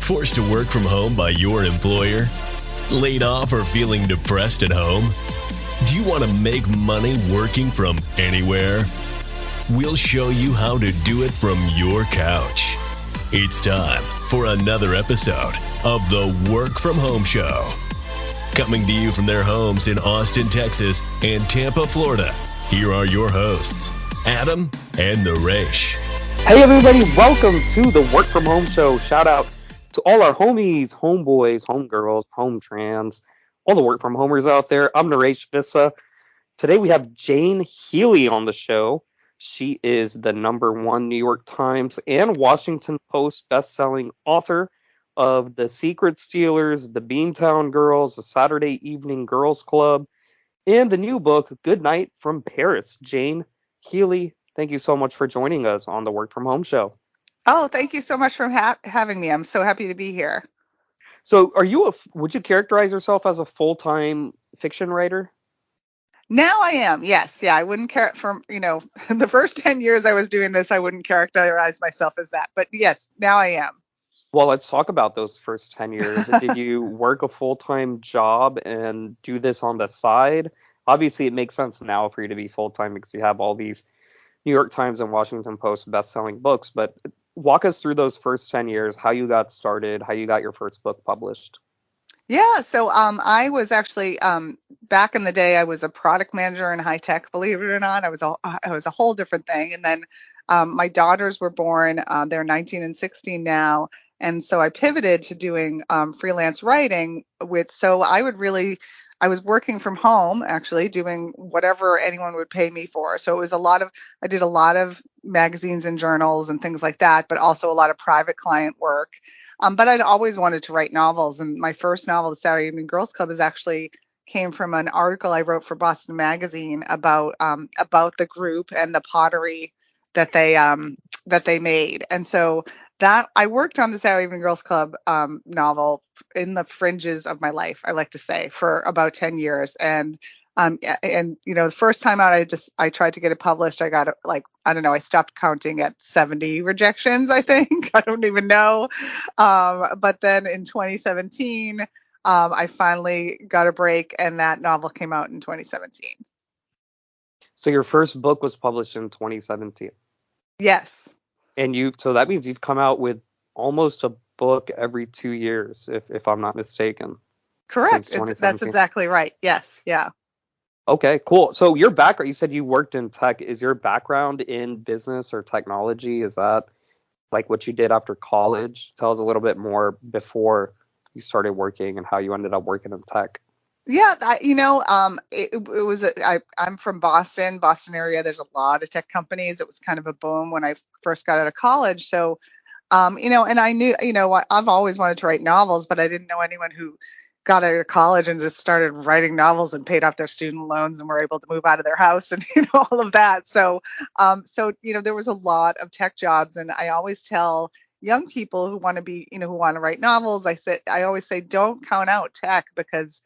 Forced to work from home by your employer? Laid off or feeling depressed at home? Do you want to make money working from anywhere? We'll show you how to do it from your couch. It's time for another episode of the Work From Home Show. Coming to you from their homes in Austin, Texas and Tampa, Florida, here are your hosts, Adam and Naresh. Hey everybody, welcome to the Work From Home Show. Shout out to all our homies, homeboys, homegirls, home trans, all the work from homers out there. I'm Naresh Vissa. Today we have Jane Healey on the show. She is the #1 New York Times and Washington Post bestselling author of The Secret Stealers, The Beantown Girls, The Saturday Evening Girls Club, and the new book, Goodnight from Paris. Jane Healey, thank you so much for joining us on the Work From Home Show. Oh, thank you so much for having me. I'm so happy to be here. So would you characterize yourself as a full-time fiction writer? Now I am, yes. Yeah, I wouldn't the first 10 years I was doing this, I wouldn't characterize myself as that. But yes, now I am. Well, let's talk about those first 10 years. Did you work a full-time job and do this on the side? Obviously, it makes sense now for you to be full-time because you have all these New York Times and Washington Post best-selling books. But walk us through those first 10 years, how you got started, how you got your first book published. Yeah, so I was actually back in the day, I was a product manager in high tech, believe it or not. I was a whole different thing. And then my daughters were born. They're 19 and 16 now. And so I pivoted to doing freelance writing I was working from home, actually, doing whatever anyone would pay me for. So it was I did a lot of magazines and journals and things like that, but also a lot of private client work. But I'd always wanted to write novels. And my first novel, The Saturday Evening Girls Club, came from an article I wrote for Boston Magazine about the group and the pottery that they made. And so that I worked on the Saturday Evening Girls Club novel in the fringes of my life, I like to say, for about 10 years. And the first time out, I tried to get it published. I got I stopped counting at 70 rejections, I think. I don't even know. But then in 2017, I finally got a break, and that novel came out in 2017. So your first book was published in 2017. Yes. And so that means you've come out with almost a book every 2 years, if I'm not mistaken. Correct. That's exactly right. Yes. Yeah. Okay, cool. So your background, you said you worked in tech. Is your background in business or technology? Is that like what you did after college? Tell us a little bit more before you started working and how you ended up working in tech. Yeah, I'm from Boston area. There's a lot of tech companies. It was kind of a boom when I first got out of college. So, and I knew, I've always wanted to write novels, but I didn't know anyone who got out of college and just started writing novels and paid off their student loans and were able to move out of their house and, all of that. So, there was a lot of tech jobs. And I always tell young people who want to write novels, I always say, don't count out tech because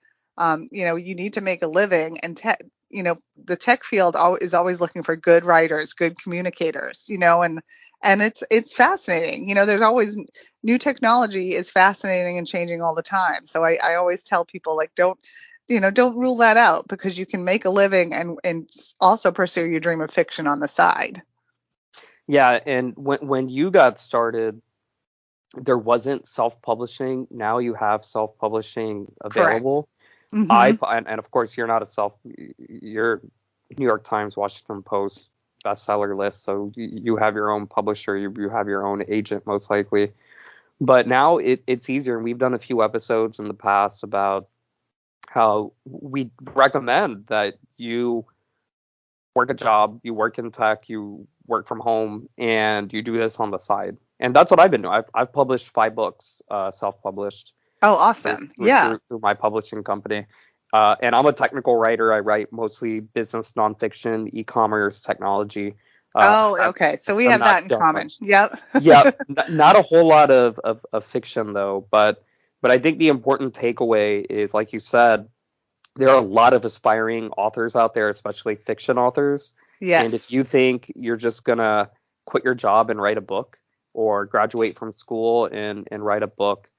you need to make a living, and the tech field is always looking for good writers, good communicators, and it's fascinating. There's always new technology is fascinating and changing all the time. So I always tell people, like, don't rule that out, because you can make a living and also pursue your dream of fiction on the side. Yeah. And when you got started, there wasn't self-publishing. Now you have self-publishing available. Correct. Mm-hmm. And of course, you're New York Times, Washington Post bestseller list, so you have your own publisher, you have your own agent most likely. But now it's easier, and we've done a few episodes in the past about how we recommend that you work a job, you work in tech, you work from home, and you do this on the side. And that's what I've been doing. I've published 5 books, self-published. Oh, awesome. Through my publishing company. And I'm a technical writer. I write mostly business nonfiction, e-commerce, technology. Okay. So we have that in common. Yep. Yeah. Not a whole lot of fiction, though. But I think the important takeaway is, like you said, there are a lot of aspiring authors out there, especially fiction authors. Yes. And if you think you're just going to quit your job and write a book, or graduate from school and write a book,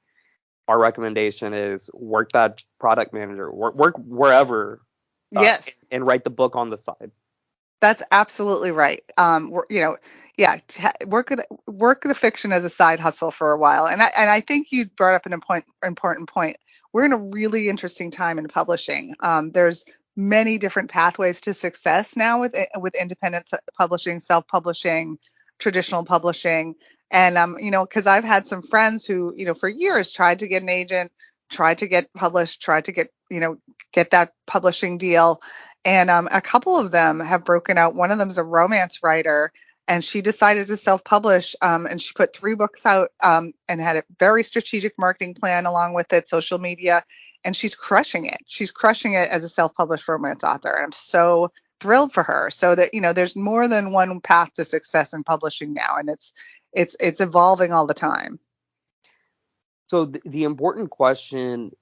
our recommendation is work that product manager, work wherever, Yes. and write the book on the side. That's absolutely right. Yeah, work the fiction as a side hustle for a while. And I think you brought up an important point. We're in a really interesting time in publishing. There's many different pathways to success now with independent publishing, self-publishing, traditional publishing. And because I've had some friends who, for years tried to get an agent, tried to get published, tried to get that publishing deal. And a couple of them have broken out. One of them is a romance writer, and she decided to self-publish. And she put 3 books out and had a very strategic marketing plan along with it, social media, and she's crushing it. She's crushing it as a self-published romance author, and I'm so thrilled for her. So that there's more than one path to success in publishing now, and it's evolving all the time. So the important question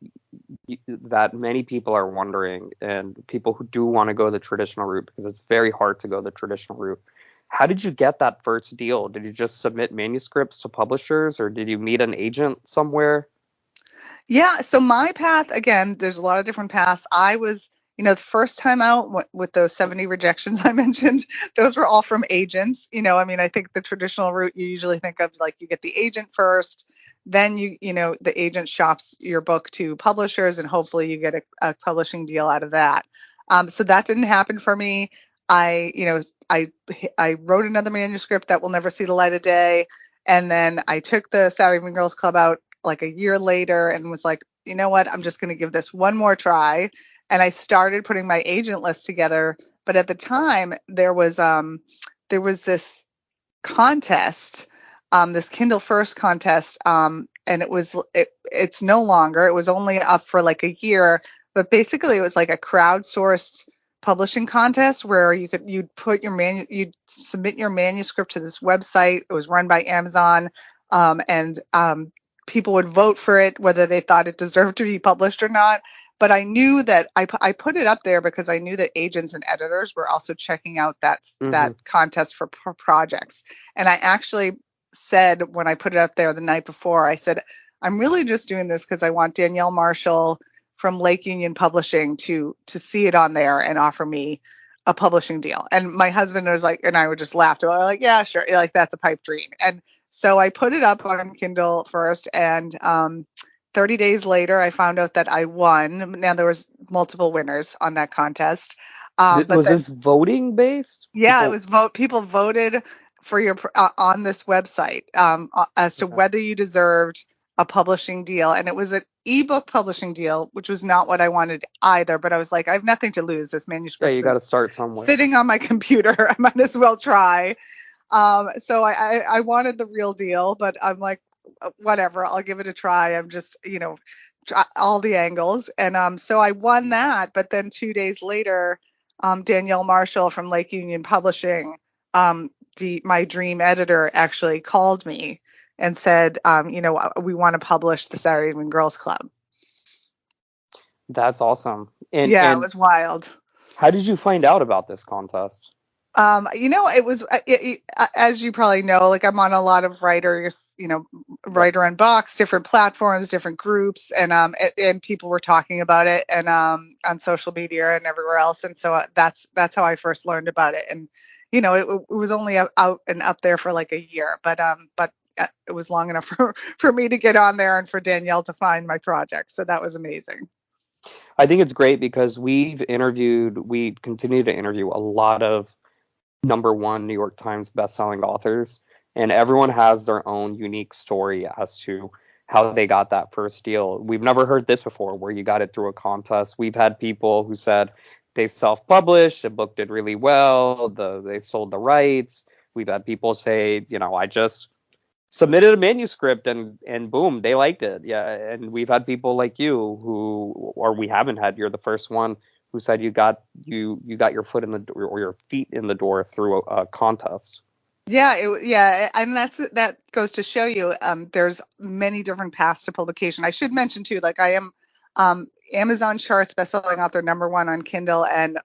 that many people are wondering, and people who do want to go the traditional route, because it's very hard to go the traditional route, how did you get that first deal? Did you just submit manuscripts to publishers, or did you meet an agent somewhere? Yeah, so my path, again, there's a lot of different paths. I was, the first time out with those 70 rejections I mentioned, those were all from agents. I think the traditional route you usually think of, like, you get the agent first, then the agent shops your book to publishers, and hopefully you get a publishing deal out of that. So that didn't happen for me. I wrote another manuscript that will never see the light of day, and then I took the Saturday Evening Girls Club out like a year later and was like, you know what, I'm just going to give this one more try. And I started putting my agent list together. But at the time, there was this contest, this Kindle First contest, and it's no longer. It was only up for like a year, but basically it was like a crowdsourced publishing contest where you'd submit your manuscript to this website. It was run by Amazon, and people would vote for it, whether they thought it deserved to be published or not. But I knew that I put it up there because I knew that agents and editors were also checking out that contest for projects. And I actually said, when I put it up there the night before, I said, I'm really just doing this because I want Danielle Marshall from Lake Union Publishing to see it on there and offer me a publishing deal. And my husband was like, and I would just laugh. We're like, yeah, sure. Like, that's a pipe dream. And so I put it up on Kindle First, and 30 days later, I found out that I won. Now, there was multiple winners on that contest. Was this voting based? Yeah, it was people voted for your on this website as to whether you deserved a publishing deal. And it was an ebook publishing deal, which was not what I wanted either. But I was like, I have nothing to lose. This manuscript. Yeah, you got to start somewhere. Sitting on my computer, I might as well try. So I wanted the real deal, but I'm like, whatever, I'll give it a try. I'm just, try all the angles. And so I won that. But then 2 days later, Danielle Marshall from Lake Union Publishing, my dream editor, actually called me and said, we want to publish the Saturday Evening Girls Club. That's awesome. And it was wild. How did you find out about this contest? It was, as you probably know, like, I'm on a lot of writers, Writer Unbox, different platforms, different groups, and people were talking about it, and on social media and everywhere else. And so that's how I first learned about it. And, it was only out and up there for like a year, but it was long enough for me to get on there and for Danielle to find my project. So that was amazing. I think it's great because we continue to interview a lot of #1 New York Times bestselling authors, and everyone has their own unique story as to how they got that first deal. We've never heard this before, where you got it through a contest. We've had people who said they self-published, the book did really well, they sold the rights. We've had people say, I just submitted a manuscript and boom, they liked it. Yeah, and we've had people like you we haven't had, you're the first one who said you got your foot in the door, or your feet in the door, through a contest. Yeah, and that goes to show you there's many different paths to publication. I should mention too, like, I am Amazon charts, best-selling author #1 on Kindle, and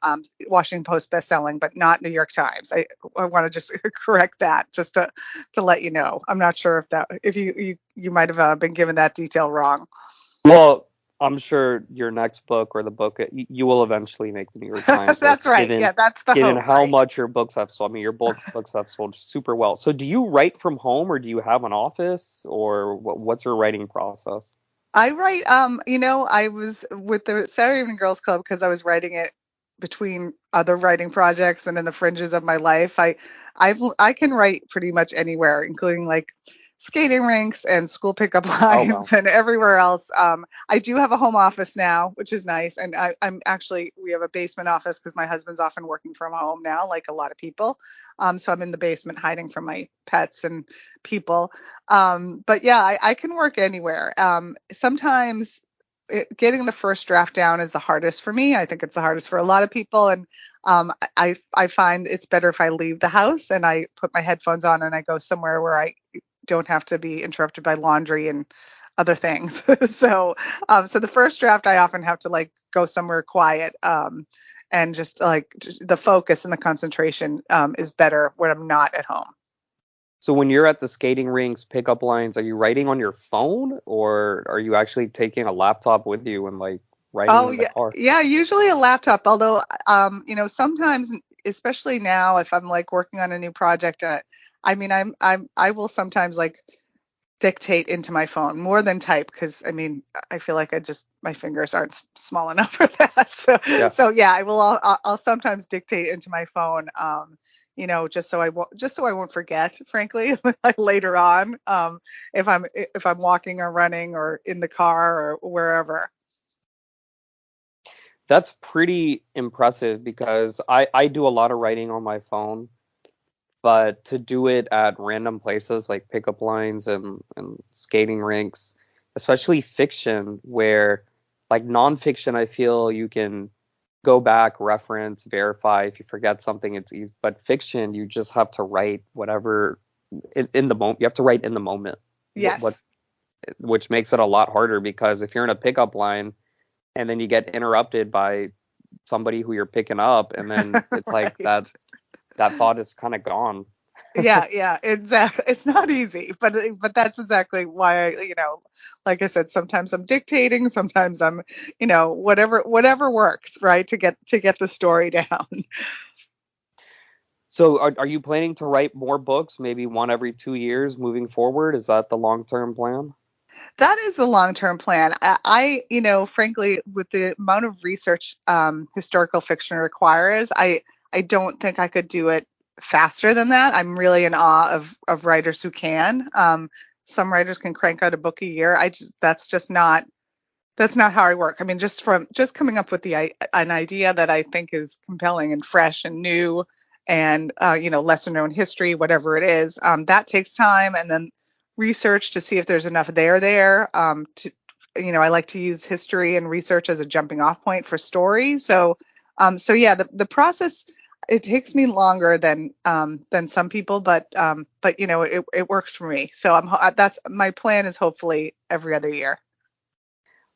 Washington Post best-selling, but not New York Times. I want to just correct that, just to let you know. I'm not sure if you might have been given that detail wrong. Well, I'm sure your next book or the book you will eventually make the New York Times That's list, right. Yeah, that's the given hope, how right? much your books have sold. I mean, your books have sold super well. So, do you write from home, or do you have an office, or what's your writing process? I write, I was with the Saturday Evening Girls Club because I was writing it between other writing projects and in the fringes of my life. I can write pretty much anywhere, including like skating rinks and school pickup Oh, well. lines and everywhere else. I do have a home office now, which is nice, and we have a basement office because my husband's often working from home now, like a lot of people. So I'm in the basement hiding from my pets and people. But yeah, I can work anywhere. Sometimes getting the first draft down is the hardest for me. I think it's the hardest for a lot of people. And I find it's better if I leave the house and I put my headphones on and I go somewhere where I don't have to be interrupted by laundry and other things. So the first draft, I often have to like go somewhere quiet. And just like the focus and the concentration is better when I'm not at home. So, when you're at the skating rinks, pickup lines, are you writing on your phone, or are you actually taking a laptop with you and like writing Oh in the yeah, car? yeah. Usually a laptop. Although, sometimes, especially now, if I'm like working on a new project, I mean, I will sometimes like dictate into my phone more than type because I mean, I feel like my fingers aren't small enough for that. So, Yeah. so yeah, I'll sometimes dictate into my phone. Just so I won't forget, frankly, like later on, if I'm walking or running or in the car or wherever. That's pretty impressive because I do a lot of writing on my phone, but to do it at random places like pickup lines and skating rinks, especially fiction, where like nonfiction, I feel you can go back, reference, verify. If you forget something, it's easy. But fiction, you just have to write whatever in the moment. You have to write in the moment, what Yes. which makes it a lot harder because if you're in a pickup line and then you get interrupted by somebody who you're picking up, and then it's like Right. that thought is kind of gone. Yeah, exactly. It's not easy, but that's exactly why like I said, sometimes I'm dictating, sometimes I'm, whatever works, right, to get the story down. So are you planning to write more books, maybe one every 2 years moving forward? Is that the long-term plan? That is the long-term plan. Frankly, with the amount of research historical fiction requires, I don't think I could do it faster than that. I'm really in awe of writers who can. Some writers can crank out a book a year. That's not how I work. I mean, just coming up with an idea that I think is compelling and fresh and new and lesser known history, whatever it is, that takes time, and then research to see if there's enough there. I like to use history and research as a jumping off point for stories. So yeah, the process, it takes me longer than some people, but it works for me. So that's my plan, is hopefully every other year.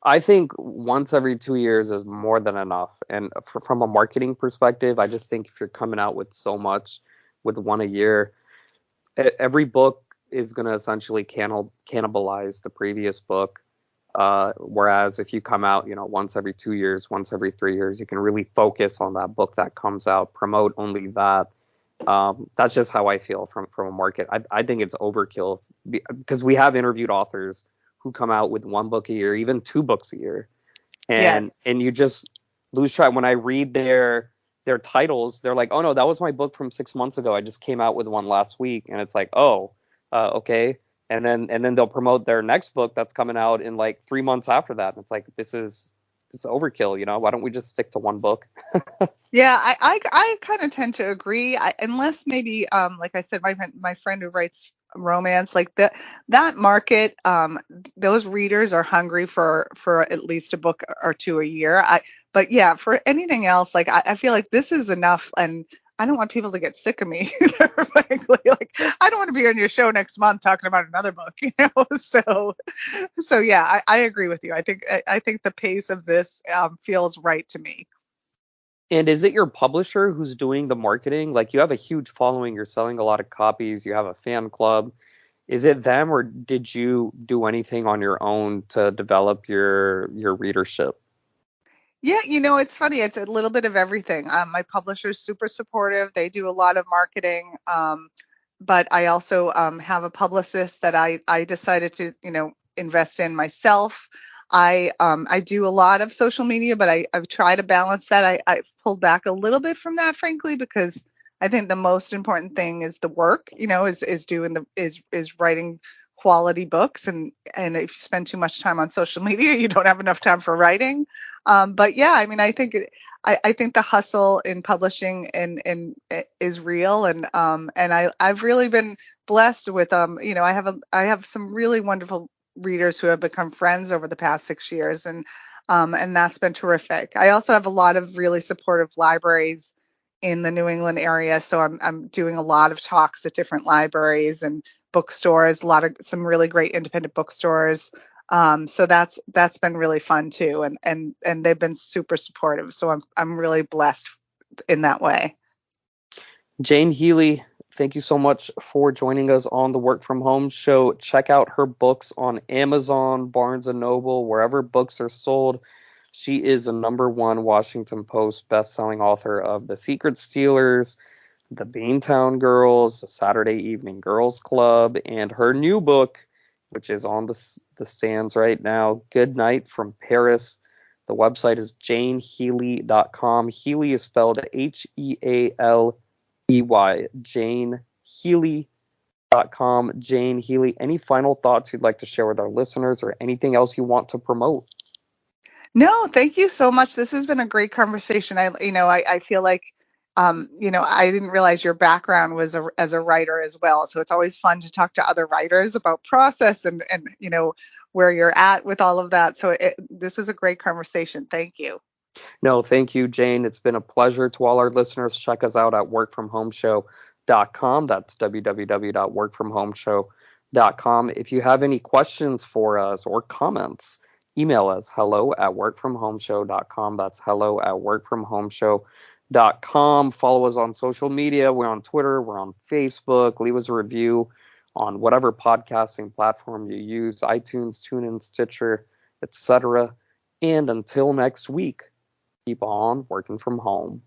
I think once every 2 years is more than enough. And from a marketing perspective, I just think if you're coming out with so much with one a year, every book is going to essentially cannibalize the previous book. Whereas if you come out, once every 2 years, once every 3 years, you can really focus on that book that comes out, promote only that. That's just how I feel from a market. I think it's overkill because we have interviewed authors who come out with one book a year, even two books a year, and Yes. and you just lose track. When I read their titles, they're like, oh no, that was my book from 6 months ago. I just came out with one last week, and it's like, oh, okay. And then they'll promote their next book that's coming out in like 3 months after that. And it's like this is overkill. Why don't we just stick to one book? Yeah, I kind of tend to agree. Unless maybe, like I said, my friend who writes romance, like that market, those readers are hungry for at least a book or two a year. But yeah, for anything else, like I feel like this is enough, and I don't want people to get sick of me, frankly. Like, I don't want to be on your show next month talking about another book, So yeah, I agree with you. I think the pace of this feels right to me. And is it your publisher who's doing the marketing? Like you have a huge following, you're selling a lot of copies, you have a fan club. Is it them or did you do anything on your own to develop your readership? Yeah, it's funny. It's a little bit of everything. My publisher's super supportive. They do a lot of marketing. But I also have a publicist that I decided to, invest in myself. I do a lot of social media, but I've tried to balance that. I've pulled back a little bit from that, frankly, because I think the most important thing is the work, is doing is writing quality books, and if you spend too much time on social media, you don't have enough time for writing. But yeah, I mean, I think the hustle in publishing and is real, and I've really been blessed with I have some really wonderful readers who have become friends over the past 6 years, and that's been terrific. I also have a lot of really supportive libraries in the New England area, so I'm doing a lot of talks at different libraries and bookstores, some really great independent bookstores. So that's been really fun too, and they've been super supportive. So I'm really blessed in that way. Jane Healey, thank you so much for joining us on the Work From Home show. Check out her books on Amazon, Barnes and Noble, wherever books are sold. She is a #1 Washington Post best-selling author of The Secret Stealers, The Beantown Girls, The Saturday Evening Girls Club, and her new book, which is on the stands right now, Goodnight from Paris. The website is janehealey.com. Healey is spelled Healey. janehealey.com. Jane Healey, any final thoughts you'd like to share with our listeners or anything else you want to promote? No, thank you so much. This has been a great conversation. I feel like, I didn't realize your background was as a writer as well. So it's always fun to talk to other writers about process and where you're at with all of that. So this was a great conversation. Thank you. No, thank you, Jane. It's been a pleasure. To all our listeners, check us out at workfromhomeshow.com. That's www.workfromhomeshow.com. If you have any questions for us or comments, email us hello@workfromhomeshow.com. That's hello@workfromhomeshow.com. Follow us on social media. We're on Twitter. We're on Facebook. Leave us a review on whatever podcasting platform you use, iTunes, TuneIn, Stitcher, etc. And until next week, keep on working from home.